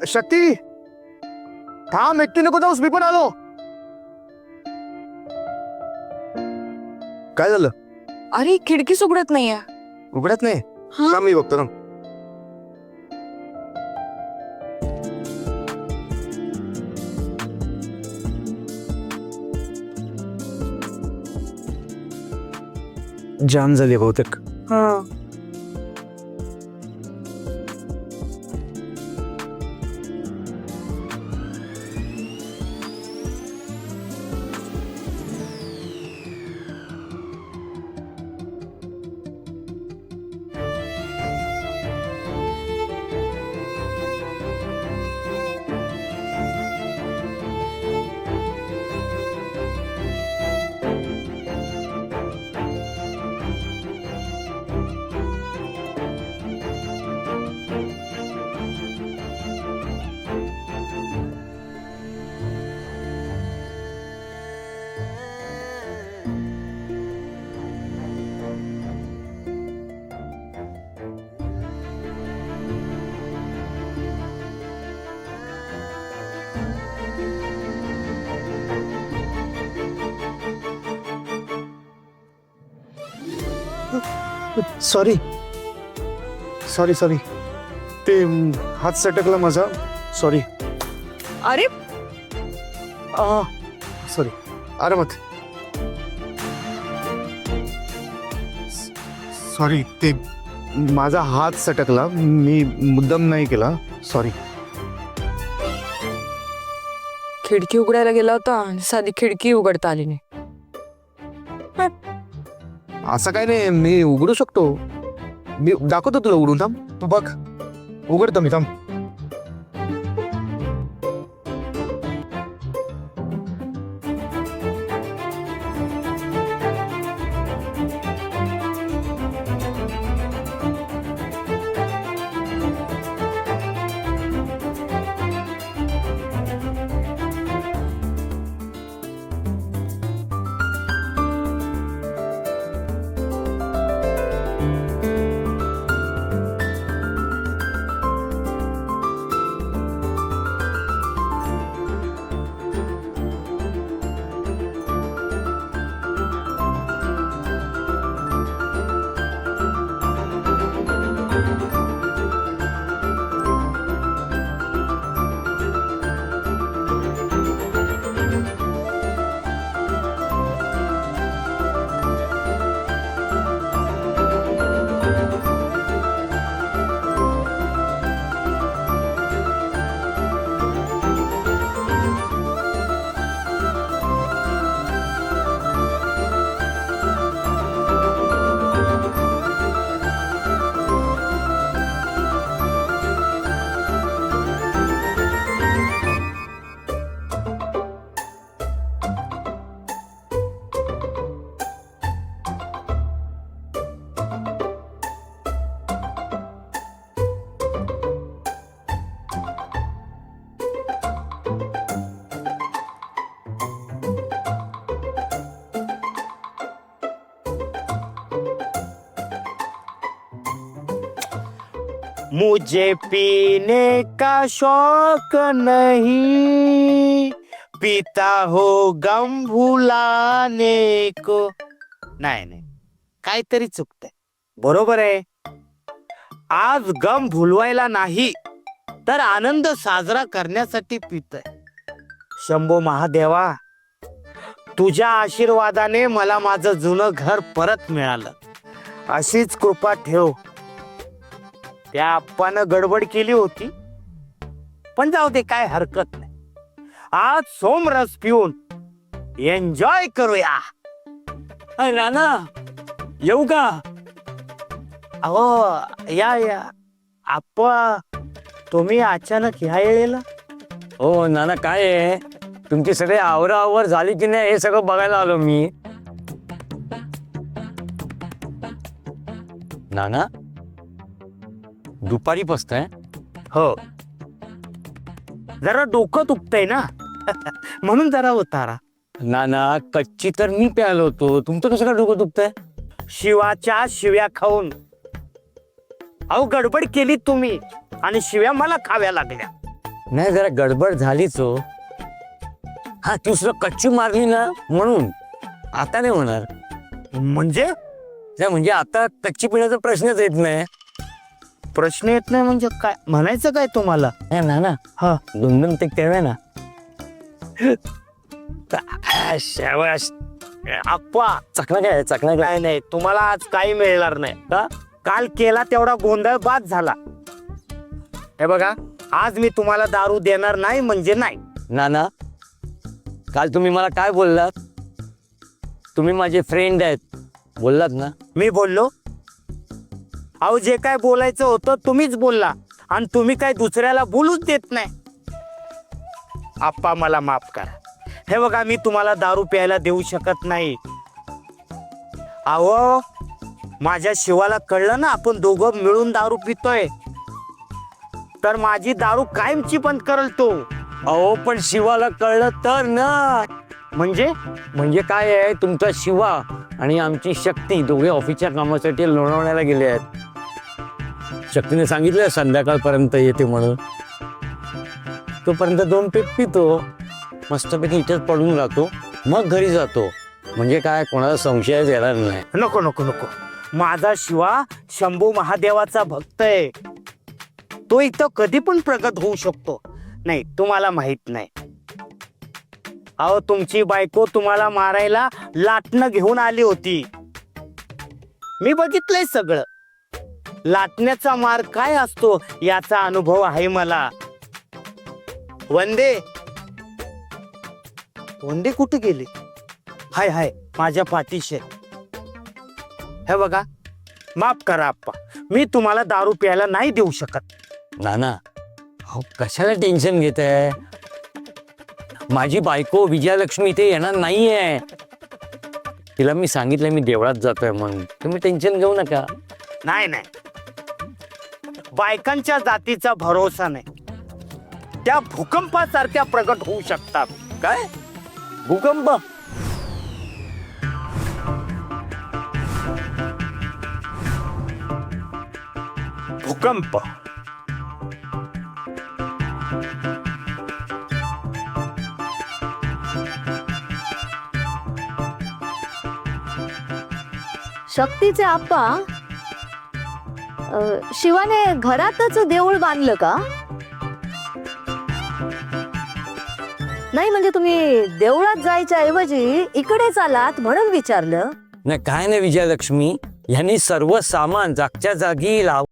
शक्ती थांब, एकटी नको जाऊस, मी पण आलो. काय झालं? अरे खिडकीच उघडत नाहीये. उघडत नाही हा? का? मी बघतो ना. जाम झाली बहुतेक. हा. सॉरी सॉरी सॉरी, ते हात सटकला माझा. सॉरी. अरे सॉरी, आरामात. सॉरी, ते माझा हात सटकला, मी मुद्दाम नाही केला. सॉरी. खिडकी उघडायला गेला होता आणि साधी खिडकी उघडता आली नाही. असं काय नाही, मी उघडू शकतो. मी दाखवतो तुला उघडून. थांब, तू बघ. उघडतो मी, थांब. मुझे पीने का शौक नहीं, पीता हो गम भुलाने को. नाही नाही, काहीतरी चुकतंय. बरोबर आहे. आज गम भुलवायला नाही तर आनंद साजरा करण्यासाठी पितोय. शंभो महादेवा, तुझ्या आशीर्वादाने मला माझं जुनं घर परत मिळालं. अशीच कृपा ठेव. त्या आप्पानं गडबड केली होती, पण जाऊ दे, काय हरकत नाही. आज सोमरस पिऊन एन्जॉय करूया. नाना येऊ का? अहो या या. आप्पा, तुम्ही अचानक ह्या वेळेला? हो नाना, काय आहे, तुमची सगळे आवराआवर झाली की नाही हे सगळं बघायला आलो मी. नाना दुपारी बसताय? हो, जरा डोकं दुखतंय ना म्हणून जरा उतारा. नाना कच्ची तर मी प्यायलो होतो, तुमचं कसं काय डोकं दुखतंय? शिवाच्या शिव्या खाऊन. अहो गडबड केली तुम्ही आणि शिव्या मला खाव्या लागल्या. नाही जरा गडबड झालीच हो. हा दुसरं कच्ची मारली ना म्हणून. आता नाही होणार. म्हणजे नाही म्हणजे आता कच्ची पिण्याचा प्रश्नच येत नाही. प्रश्न येत नाही म्हणजे काय म्हणायचं काय तुम्हाला? ना ना हा 2-2 ते तेव्हा ना. शाबास. आप्पा चकना काय चकना काय. काय नाही, तुम्हाला आज काही मिळणार नाही का? काल केला तेवढा गोंधळ बाद झाला. हे बघा, आज मी तुम्हाला दारू देणार नाही म्हणजे नाही. नाना काल तुम्ही मला काय बोललात? तुम्ही माझे फ्रेंड आहेत बोललात ना. मी बोललो? अहो जे काय बोलायचं होतं तुम्हीच बोलला आणि तुम्ही काय दुसऱ्याला बोलूच देत नाही. आप्पा मला माफ करा. हे बघा, मी तुम्हाला दारू प्यायला देऊ शकत नाही. अहो माझ्या शिवाला कळलं ना आपण दोघं मिळून दारू पितोय, तर माझी दारू कायमची बंद करल तो. अहो पण शिवाला कळलं तर ना. म्हणजे काय आहे, तुमचा शिवा आणि आमची शक्ती दोघे ऑफिसच्या कामासाठी लोणावळ्याला गेले आहेत. शक्तीने सांगितलं संध्याकाळपर्यंत येते म्हणून. तोपर्यंत 2 पेग पितो, मस्तपैकी इथेच पडून राहतो, मग घरी जातो. म्हणजे काय कोणाला संशयच येणार नाही. नको नको नको. माझा शिवा शंभू महादेवाचा भक्त आहे. तो इथं कधी पण प्रगट होऊ शकतो. नाही तुम्हाला माहित नाही. अहो तुमची बायको तुम्हाला मारायला लाटणं घेऊन आली होती. मी बघितलंय सगळं. लाटण्याचा मार काय असतो याचा अनुभव आहे मला. वंदे वंदे कुठे गेली? हाय हाय माझ्या पाठीशी. हे बघा, माफ करा आप्पा, मी तुम्हाला दारू प्यायला नाही देऊ शकत. नाना अहो कशाला टेन्शन घेत आहे? माझी बायको विजयालक्ष्मी इथे येणार नाहीये. तिला मी सांगितलं मी देवळात जातोय म्हणून. तुम्ही टेन्शन घेऊ नका. नाही नाही, बायकांच्या जातीचा भरोसा नाही. त्या भूकंपासारख्या प्रगट होऊ शकतात. काय भूकंप? भूकंप शक्तीचे आप्पा, शिवाने घरातच देऊळ बांधलं का? नाही म्हणजे तुम्ही देवळात जायच्या ऐवजी इकडेच आलात म्हणून विचारलं. नाही काय नाही विजयालक्ष्मी, यांनी सर्व सामान जागच्या जागी लाव